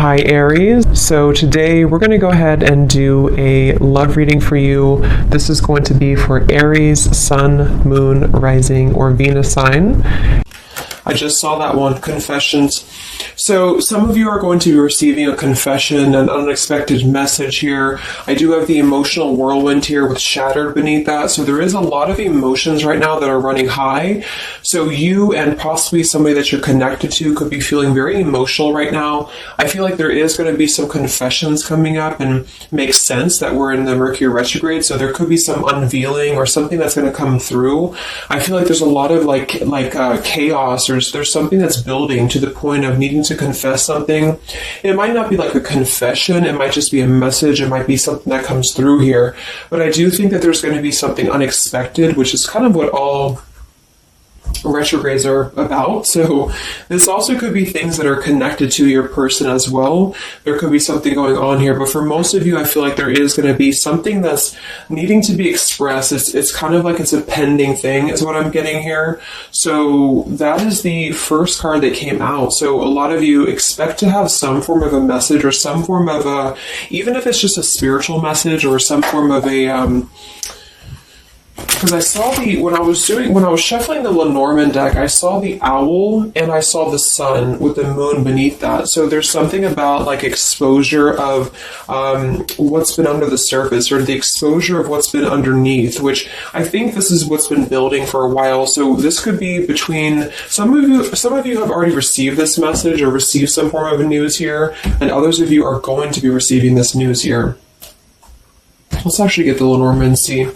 Hi Aries. So today we're going to go ahead and do a love reading for you. This is going to be for Aries, Sun, Moon, Rising, or Venus sign. I just saw that one, confessions. So some of you are going to be receiving a confession, an unexpected message here. I do have the emotional whirlwind here with shattered beneath that. So there is a lot of emotions right now that are running high. So you and possibly somebody that you're connected to could be feeling very emotional right now. I feel like there is going to be some confessions coming up, and makes sense that we're in the Mercury retrograde. So there could be some unveiling or something that's going to come through. I feel like there's a lot of chaos, or there's something that's building to the point of needing to confess something. It might not be like a confession, it might just be a message, it might be something that comes through here. But I do think that there's going to be something unexpected, which is kind of what all retrogrades are about. So this also could be things that are connected to your person as well. There could be something going on here, but for most of you, I feel like there is going to be something that's needing to be expressed. It's kind of like it's a pending thing is what I'm getting here. So that is the first card that came out. So a lot of you expect to have some form of a message, or some form of a, even if it's just a spiritual message, or some form of a because I saw when I was shuffling the Lenormand deck, I saw the owl and I saw the sun with the moon beneath that. So there's something about like exposure of what's been under the surface, or the exposure of what's been underneath, which I think this is what's been building for a while. So this could be between some of you have already received this message or received some form of news here, and others of you are going to be receiving this news here. Let's actually get the Lenormand and see.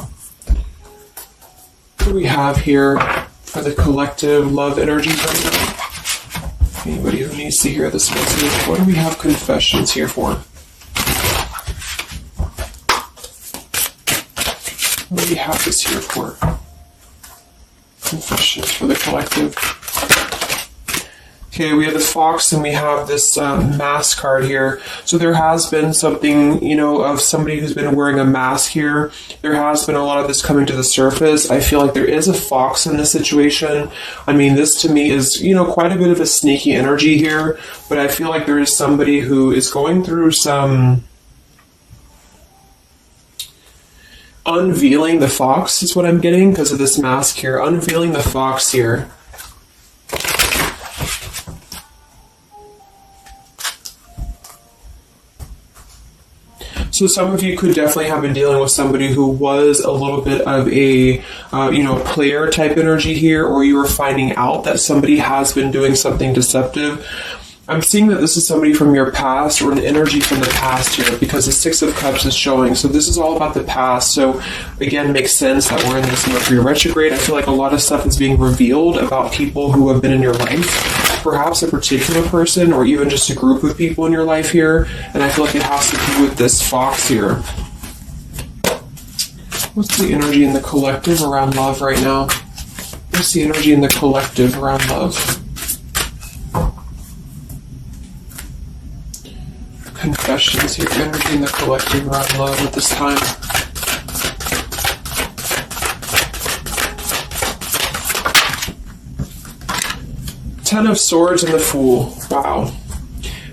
What do we have here for the collective love energies right now? Anybody who needs to hear this message, what do we have confessions here for? What do we have this here for? Confessions for the collective. Okay, we have the fox and we have this mask card here. So there has been something, of somebody who's been wearing a mask here. There has been a lot of this coming to the surface. I feel like there is a fox in this situation. I mean, this to me is, quite a bit of a sneaky energy here, but I feel like there is somebody who is going through some unveiling the fox is what I'm getting because of this mask here. Unveiling the fox here. So some of you could definitely have been dealing with somebody who was a little bit of a, player type energy here, or you were finding out that somebody has been doing something deceptive. I'm seeing that this is somebody from your past, or an energy from the past here, because the Six of Cups is showing. So this is all about the past. So again, makes sense that we're in this Mercury retrograde. I feel like a lot of stuff is being revealed about people who have been in your life. Perhaps a particular person, or even just a group of people in your life here. And I feel like it has to do with this fox here. What's the energy in the collective around love right now? What's the energy in the collective around love? Confessions here, energy in the collective around love at this time. Ten of Swords and the Fool. Wow.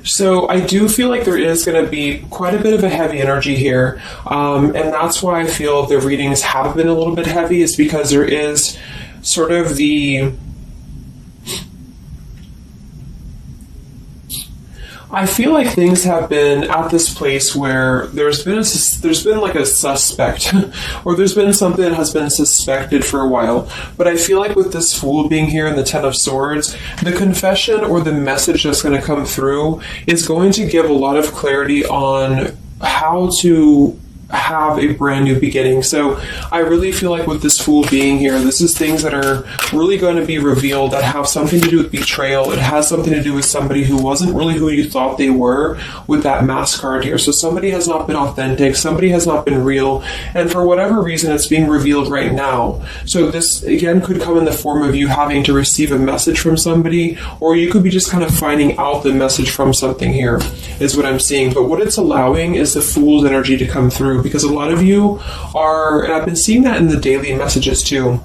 So I do feel like there is going to be quite a bit of a heavy energy here. And that's why I feel the readings have been a little bit heavy, is because there is sort of the... I feel like things have been at this place where there's been like a suspect, or there's been something that has been suspected for a while. But I feel like with this Fool being here in the Ten of Swords, the confession or the message that's going to come through is going to give a lot of clarity on how to have a brand new beginning. So I really feel like with this Fool being here, this is things that are really going to be revealed that have something to do with betrayal. It has something to do with somebody who wasn't really who you thought they were with that mask card here. So somebody has not been authentic, somebody has not been real, and for whatever reason it's being revealed right now. So this again could come in the form of you having to receive a message from somebody, or you could be just kind of finding out the message from something here, is what I'm seeing. But what it's allowing is the Fool's energy to come through, because a lot of you are, and I've been seeing that in the daily messages too,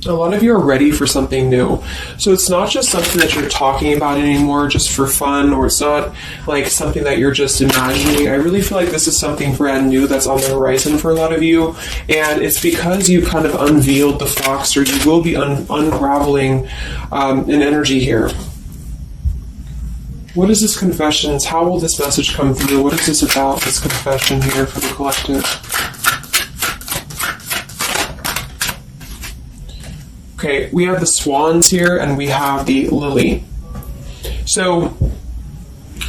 A lot of you are ready for something new. So it's not just something that you're talking about anymore just for fun, or it's not like something that you're just imagining. I really feel like this is something brand new that's on the horizon for a lot of you. And it's because you kind of unveiled the fox, or you will be unraveling an energy here. What is this confessions? How will this message come through? What is this about, this confession here for the collective? Okay, we have the swans here, and we have the lily. So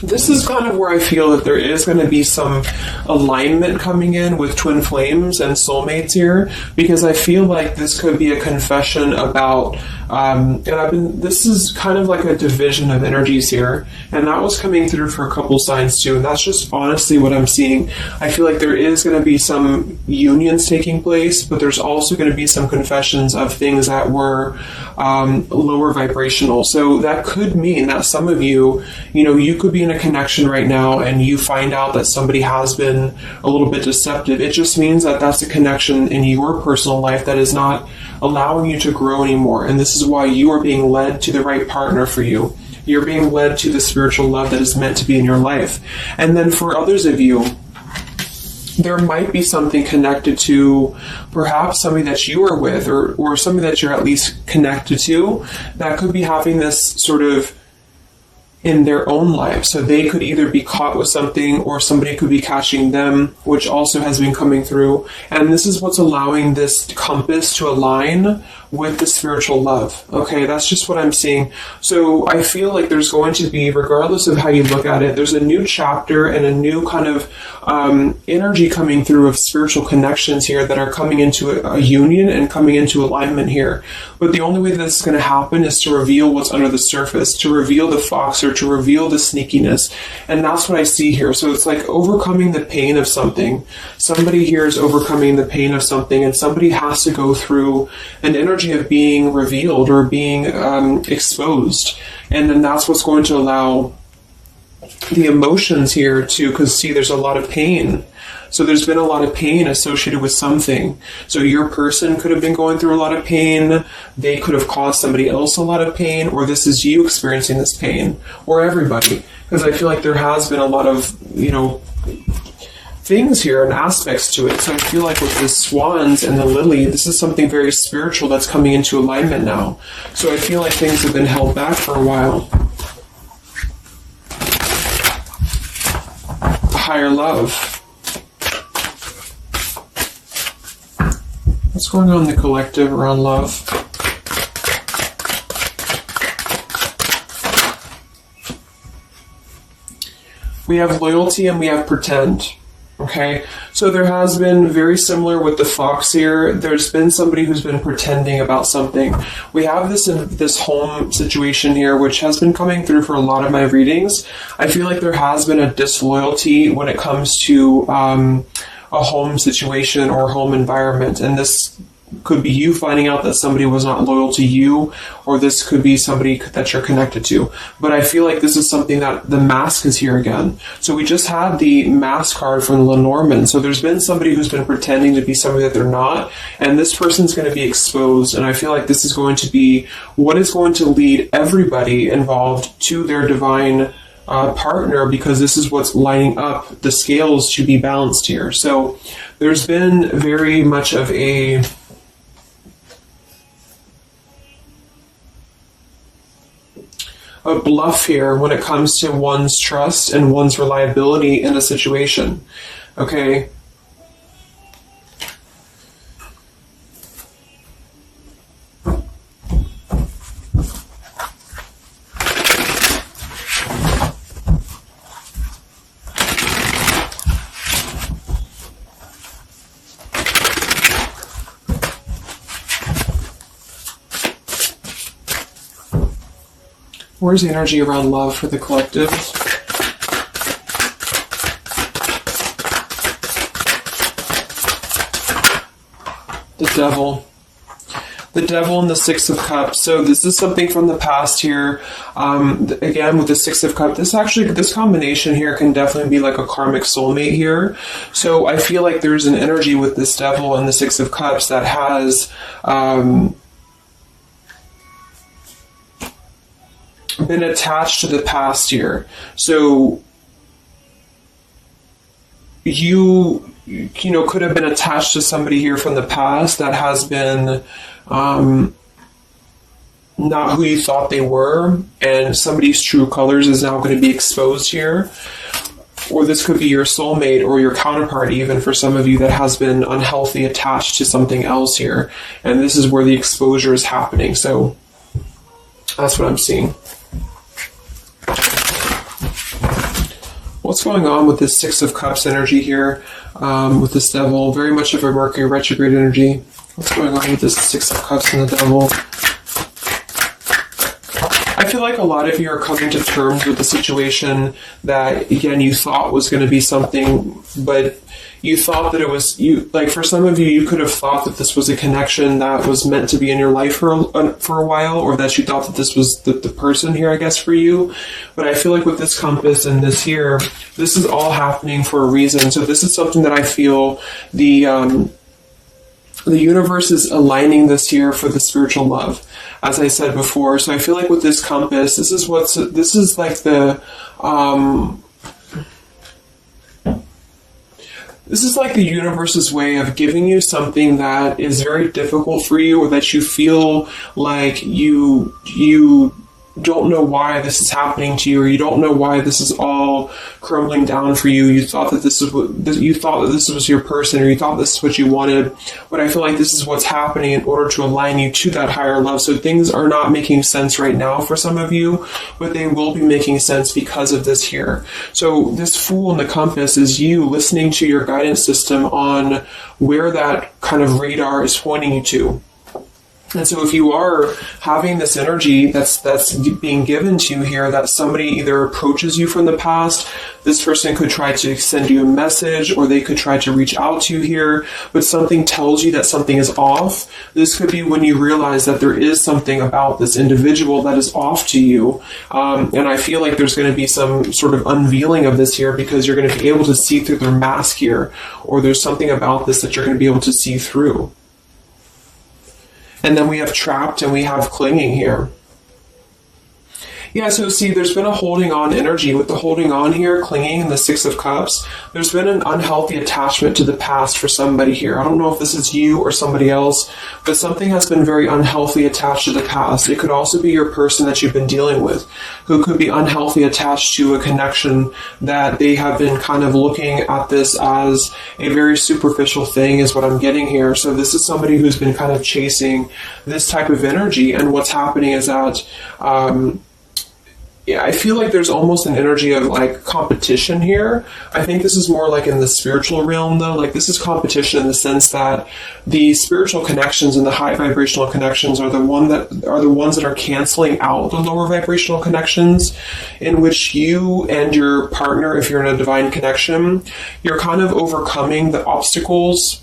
this is kind of where I feel that there is going to be some alignment coming in with twin flames and soulmates here, because I feel like this could be a confession about, this is kind of like a division of energies here, and that was coming through for a couple signs too, and that's just honestly what I'm seeing. I feel like there is going to be some unions taking place, but there's also going to be some confessions of things that were lower vibrational. So that could mean that some of you, you could be in a connection right now and you find out that somebody has been a little bit deceptive. It just means that that's a connection in your personal life that is not allowing you to grow anymore. And this is why you are being led to the right partner for you. You're being led to the spiritual love that is meant to be in your life. And then for others of you, there might be something connected to perhaps somebody that you are with, or somebody that you're at least connected to, that could be having this sort of in their own life. So they could either be caught with something, or somebody could be catching them, which also has been coming through. And this is what's allowing this compass to align with the spiritual love. Okay, that's just what I'm seeing. So I feel like there's going to be, regardless of how you look at it, there's a new chapter and a new kind of energy coming through of spiritual connections here that are coming into a union and coming into alignment here. But the only way that this is going to happen is to reveal what's under the surface, to reveal the fox, or to reveal the sneakiness. And that's what I see here. So it's like overcoming the pain of something. Somebody here is overcoming the pain of something, and somebody has to go through an energy of being revealed or being exposed. And then that's what's going to allow the emotions here to, because see, there's a lot of pain. So there's been a lot of pain associated with something. So your person could have been going through a lot of pain. They could have caused somebody else a lot of pain, or this is you experiencing this pain, or everybody. Because I feel like there has been a lot of, things here and aspects to it. So I feel like with the swans and the lily, this is something very spiritual that's coming into alignment now. So I feel like things have been held back for a while. Higher love. What's going on in the collective around love? We have loyalty and we have pretend. Okay, so there has been very similar with the fox here. There's been somebody who's been pretending about something. We have this home situation here, which has been coming through for a lot of my readings. I feel like there has been a disloyalty when it comes to a home situation or home environment, and this could be you finding out that somebody was not loyal to you, or this could be somebody that you're connected to. But I feel like this is something that the mask is here again. So we just had the mask card from Lenormand. So there's been somebody who's been pretending to be somebody that they're not, and this person's going to be exposed. And I feel like this is going to be what is going to lead everybody involved to their divine partner, because this is what's lining up the scales to be balanced here. So there's been very much of a bluff here when it comes to one's trust and one's reliability in a situation. Okay. Where's the energy around love for the collective? The devil. The devil and the Six of Cups. So this is something from the past here. Again, with the Six of Cups, this combination here can definitely be like a karmic soulmate here. So I feel like there's an energy with this devil and the Six of Cups that has been attached to the past here. So you know, could have been attached to somebody here from the past that has been not who you thought they were, and somebody's true colors is now going to be exposed here. Or this could be your soulmate or your counterpart, even for some of you, that has been unhealthy attached to something else here. And this is where the exposure is happening. So that's what I'm seeing. What's going on with this Six of Cups energy here, with this Devil? Very much of a Mercury retrograde energy. What's going on with this Six of Cups and the Devil? I feel like a lot of you are coming to terms with the situation that, again, you thought was going to be something, but you thought that it was, like for some of you, you could have thought that this was a connection that was meant to be in your life for a while, or that you thought that this was the person here, I guess, for you. But I feel like with this compass and this here, this is all happening for a reason. So this is something that I feel the universe is aligning this here for the spiritual love, as I said before. So I feel like with this compass, this is like the this is like the universe's way of giving you something that is very difficult for you, or that you feel like you don't know why this is happening to you, or you don't know why this is all crumbling down for you. You thought that this was your person, or you thought this is what you wanted. But I feel like this is what's happening in order to align you to that higher love. So things are not making sense right now for some of you, but they will be making sense because of this here. So this Fool in the compass is you listening to your guidance system on where that kind of radar is pointing you to. And so if you are having this energy that's being given to you here, that somebody either approaches you from the past, this person could try to send you a message, or they could try to reach out to you here, but something tells you that something is off. This could be when you realize that there is something about this individual that is off to you. And I feel like there's going to be some sort of unveiling of this here, because you're going to be able to see through their mask here, or there's something about this that you're going to be able to see through. And then we have Trapped and we have Clinging here. Yeah, so see, there's been a holding on energy. With the holding on here, clinging, and the Six of Cups, there's been an unhealthy attachment to the past for somebody here. I don't know if this is you or somebody else, but something has been very unhealthy attached to the past. It could also be your person that you've been dealing with, who could be unhealthy attached to a connection that they have been kind of looking at this as a very superficial thing, is what I'm getting here. So this is somebody who's been kind of chasing this type of energy, and what's happening is that yeah, I feel like there's almost an energy of like competition here. I think this is more like in the spiritual realm though. Like this is competition in the sense that the spiritual connections and the high vibrational connections are the ones that are canceling out the lower vibrational connections, in which you and your partner, if you're in a divine connection, you're kind of overcoming the obstacles,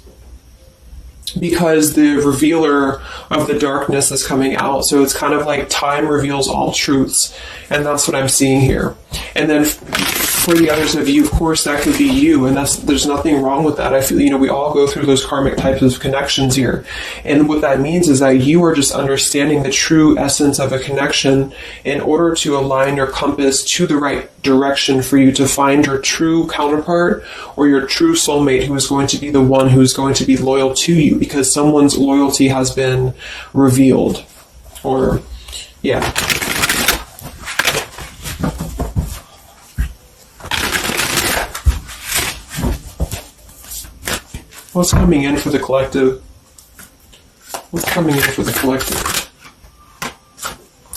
because the revealer of the darkness is coming out. So it's kind of like time reveals all truths, and that's what I'm seeing here. And then for the others of you, of course, that could be you, and there's nothing wrong with that. I feel, we all go through those karmic types of connections here. And what that means is that you are just understanding the true essence of a connection in order to align your compass to the right direction for you to find your true counterpart, or your true soulmate, who is going to be the one who is going to be loyal to you, because someone's loyalty has been revealed. Or, yeah. What's coming in for the collective? What's coming in for the collective?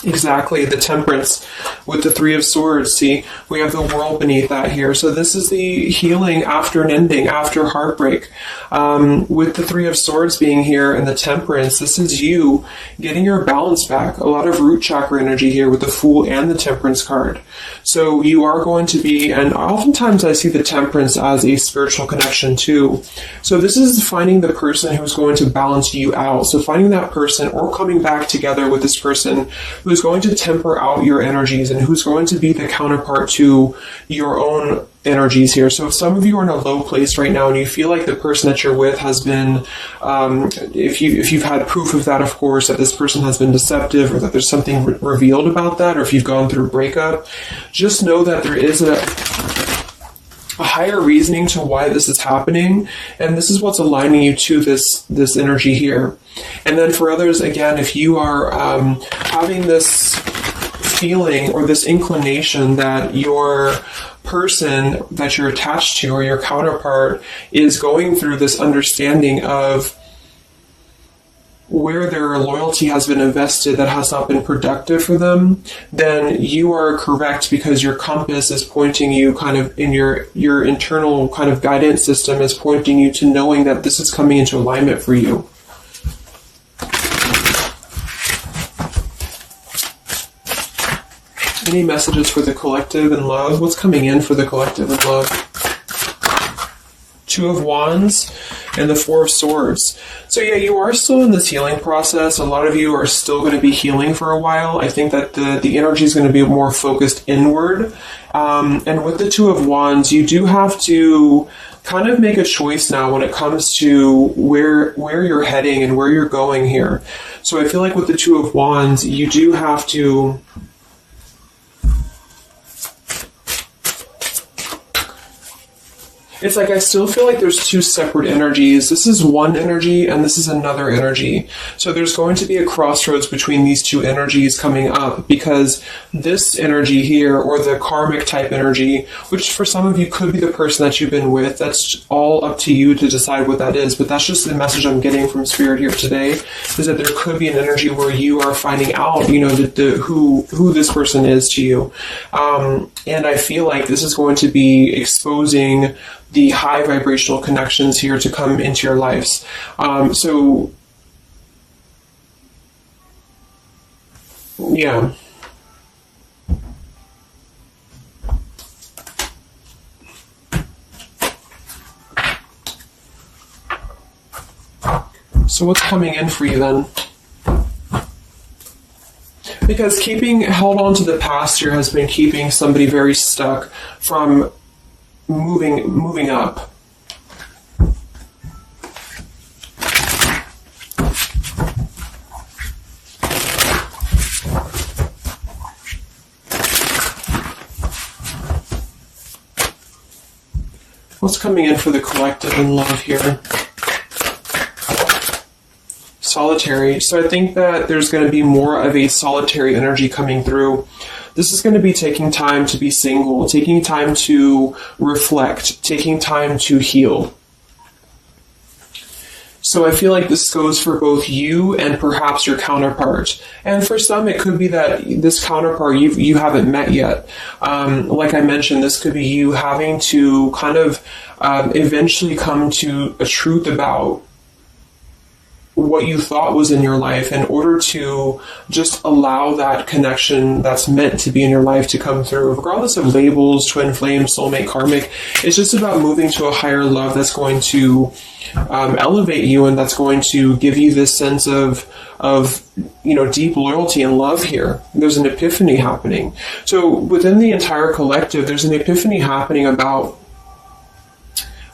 Exactly, the Temperance with the Three of Swords. See, we have the World beneath that here. So this is the healing after an ending, after heartbreak. With the Three of Swords being here and the Temperance, this is you getting your balance back. A lot of root chakra energy here with the Fool and the Temperance card. So you are going to be, and oftentimes I see the Temperance as a spiritual connection too. So this is finding the person who's going to balance you out. So finding that person, or coming back together with this person who's going to temper out your energies and who's going to be the counterpart to your own energies here. So if some of you are in a low place right now and you feel like the person that you're with has been, if you've had proof of that, of course, that this person has been deceptive or that there's something revealed about that, or if you've gone through a breakup, just know that there is a higher reasoning to why this is happening, and this is what's aligning you to this energy here. And then for others, again, if you are having this feeling or this inclination that your person that you're attached to or your counterpart is going through this understanding of where their loyalty has been invested that has not been productive for them, then you are correct, because your compass is pointing you kind of in your internal kind of guidance system is pointing you to knowing that this is coming into alignment for you. Any messages for the collective in love? What's coming in for the collective in love? Two of Wands and the Four of Swords. So yeah, you are still in this healing process. A lot of you are still going to be healing for a while. I think that the energy is going to be more focused inward. And with the Two of Wands, you do have to kind of make a choice now when it comes to where you're heading and where you're going here. So I feel like with the Two of Wands, you do have to it's like I still feel like there's two separate energies. This is one energy and this is another energy. So there's going to be a crossroads between these two energies coming up, because this energy here, or the karmic type energy, which for some of you could be the person that you've been with, that's all up to you to decide what that is. But that's just the message I'm getting from Spirit here today, is that there could be an energy where you are finding out, who this person is to you. And I feel like this is going to be exposing the high vibrational connections here to come into your lives. So yeah. So what's coming in for you then? Because keeping held on to the past here has been keeping somebody very stuck from moving up. What's coming in for the collective in love here? Solitary. So I think that there's going to be more of a solitary energy coming through. This is going to be taking time to be single, taking time to reflect, taking time to heal. So I feel like this goes for both you and perhaps your counterpart. And for some, it could be that this counterpart you haven't met yet. Like I mentioned, this could be you having to kind of eventually come to a truth about what you thought was in your life in order to just allow that connection that's meant to be in your life to come through, regardless of labels, twin flame, soulmate, karmic. It's just about moving to a higher love that's going to elevate you, and that's going to give you this sense of deep loyalty and love here. There's an epiphany happening. So within the entire collective, there's an epiphany happening about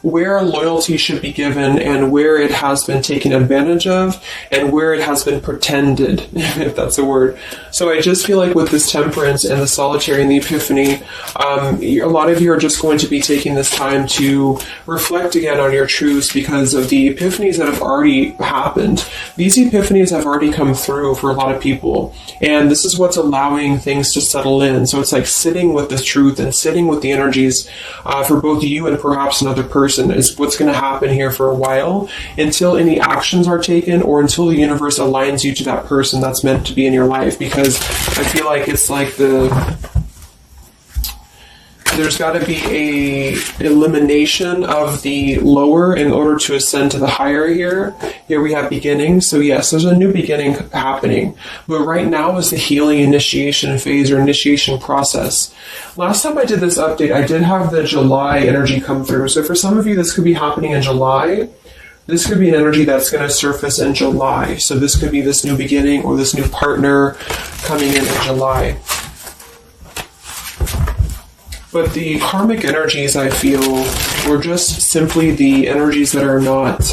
where loyalty should be given and where it has been taken advantage of and where it has been pretended, if that's a word. So I just feel like with this temperance and the solitary and the epiphany, a lot of you are just going to be taking this time to reflect again on your truths because of the epiphanies that have already happened. These epiphanies have already come through for a lot of people, and this is what's allowing things to settle in. So it's like sitting with the truth and sitting with the energies for both you and perhaps another person is what's going to happen here for a while, until any actions are taken or until the universe aligns you to that person that's meant to be in your life. Because I feel like it's like there's got to be a elimination of the lower in order to ascend to the higher here. Here we have beginning. So yes, there's a new beginning happening. But right now is the healing initiation phase or initiation process. Last time I did this update, I did have the July energy come through. So for some of you, this could be happening in July. This could be an energy that's going to surface in July. So this could be this new beginning or this new partner coming in July. But the karmic energies, I feel, were just simply the energies that are not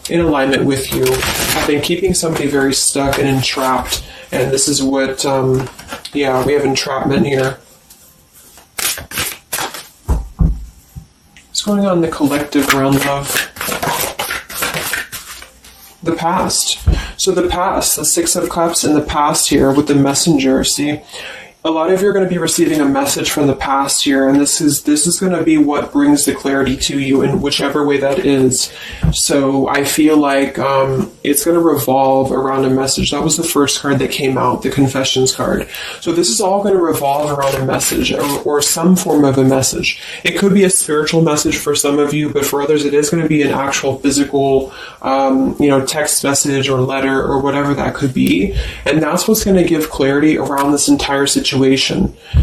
in alignment with you. Have been keeping somebody very stuck and entrapped. And this is what, yeah, we have entrapment here. What's going on in the collective realm, love? The past. So the past, the Six of Cups in the past here with the Messenger. See, a lot of you are going to be receiving a message from the past here, and this is going to be what brings the clarity to you in whichever way that is. So I feel like it's going to revolve around a message. That was the first card that came out, the Confessions card. So this is all going to revolve around a message or some form of a message. It could be a spiritual message for some of you, but for others it is going to be an actual physical text message or letter or whatever that could be. And that's what's going to give clarity around this entire situation.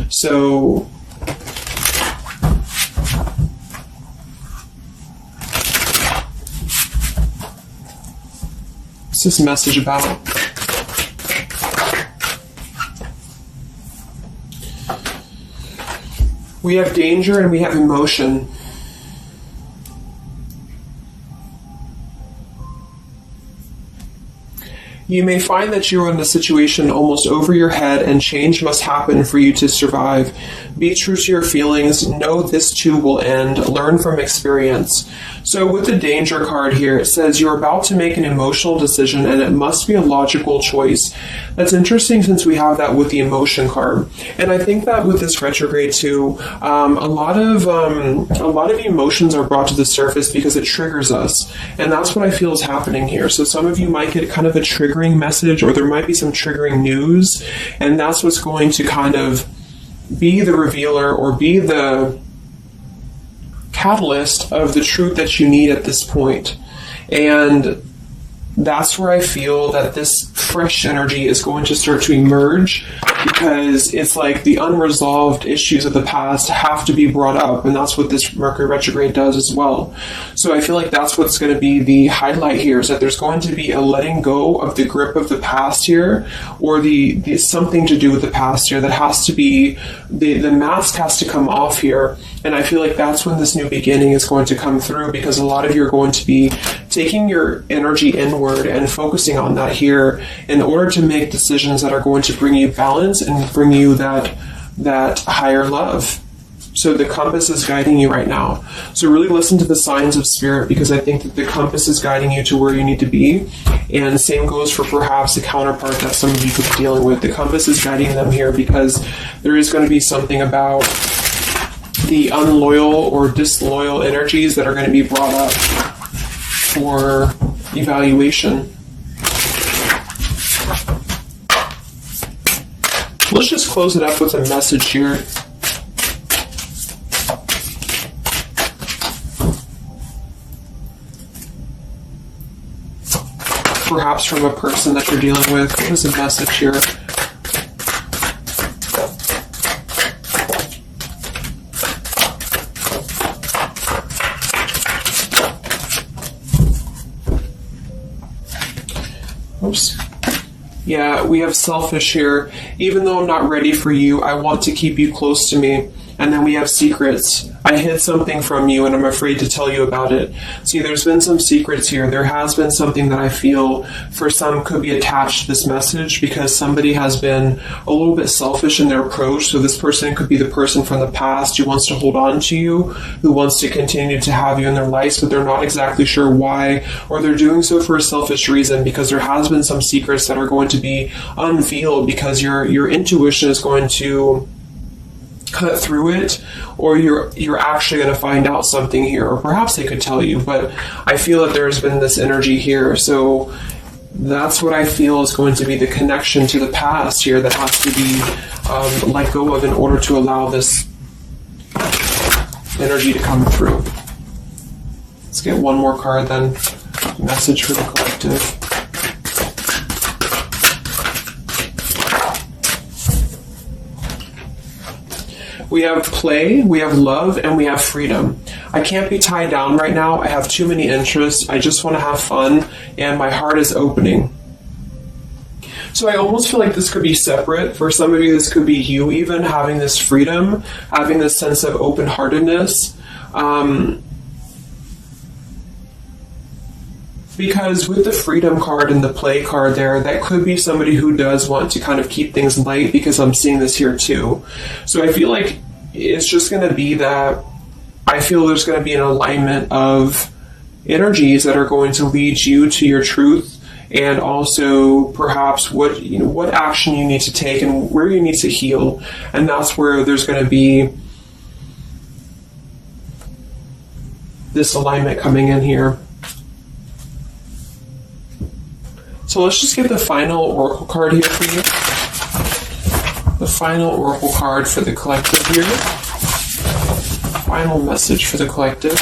So what's this message about? We have danger and we have emotion. You may find that you are in a situation almost over your head and change must happen for you to survive. Be true to your feelings. Know this too will end. Learn from experience. So with the danger card here, it says you're about to make an emotional decision and it must be a logical choice. That's interesting since we have that with the emotion card. And I think that with this retrograde too, a lot of emotions are brought to the surface because it triggers us. And that's what I feel is happening here. So some of you might get kind of a triggering message, or there might be some triggering news, and that's what's going to kind of be the revealer or be the catalyst of the truth that you need at this point. And that's where I feel that this fresh energy is going to start to emerge, because it's like the unresolved issues of the past have to be brought up, and that's what this Mercury retrograde does as well. So I feel like that's what's going to be the highlight here, is that there's going to be a letting go of the grip of the past here, or the something to do with the past here that has to be, the mask has to come off here. And I feel like that's when this new beginning is going to come through, because a lot of you are going to be taking your energy inward and focusing on that here in order to make decisions that are going to bring you balance and bring you that higher love. So the compass is guiding you right now. So really listen to the signs of spirit, because I think that the compass is guiding you to where you need to be. And same goes for perhaps the counterpart that some of you could be dealing with. The compass is guiding them here because there is going to be something about the unloyal or disloyal energies that are going to be brought up for evaluation. Let's just close it up with a message here. Perhaps from a person that you're dealing with. What is the message here? Oops. Yeah, we have selfish here. Even though I'm not ready for you, I want to keep you close to me. And then we have secrets. I hid something from you and I'm afraid to tell you about it. See, there's been some secrets here. There has been something that I feel for some could be attached to this message, because somebody has been a little bit selfish in their approach. So this person could be the person from the past who wants to hold on to you, who wants to continue to have you in their lives, but they're not exactly sure why, or they're doing so for a selfish reason, because there has been some secrets that are going to be unveiled, because your intuition is going to cut through it, or you're actually going to find out something here, or perhaps they could tell you, but I feel that there's been this energy here. So that's what I feel is going to be the connection to the past here that has to be let go of in order to allow this energy to come through. Let's get one more card then. Message for the collective. We have play, we have love, and we have freedom. I can't be tied down right now. I have too many interests. I just want to have fun, and my heart is opening. So I almost feel like this could be separate. For some of you, this could be you even having this freedom, having this sense of open-heartedness. Because with the freedom card and the play card there, that could be somebody who does want to kind of keep things light, because I'm seeing this here too. So I feel like it's just going to be that I feel there's going to be an alignment of energies that are going to lead you to your truth, and also perhaps what action you need to take and where you need to heal. And that's where there's going to be this alignment coming in here. So let's just get the final oracle card here for you. The final oracle card for the collective here. Final message for the collective.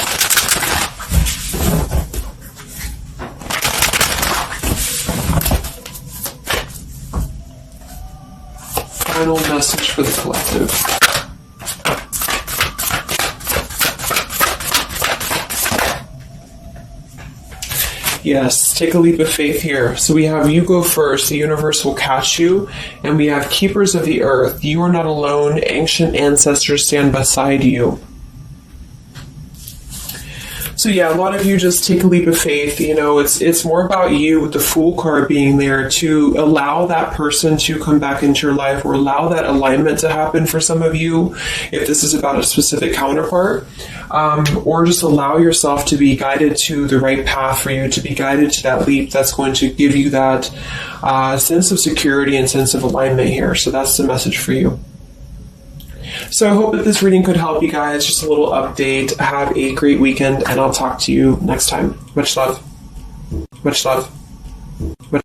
Final message for the collective. Yes, take a leap of faith here. So we have you go first, the universe will catch you. And we have keepers of the earth. You are not alone. Ancient ancestors stand beside you. So yeah, a lot of you just take a leap of faith. It's more about you with the Fool card being there to allow that person to come back into your life, or allow that alignment to happen for some of you, if this is about a specific counterpart, or just allow yourself to be guided to the right path for you, to be guided to that leap that's going to give you that sense of security and sense of alignment here. So that's the message for you. So I hope that this reading could help you guys. Just a little update. Have a great weekend, and I'll talk to you next time. Much love. Much love.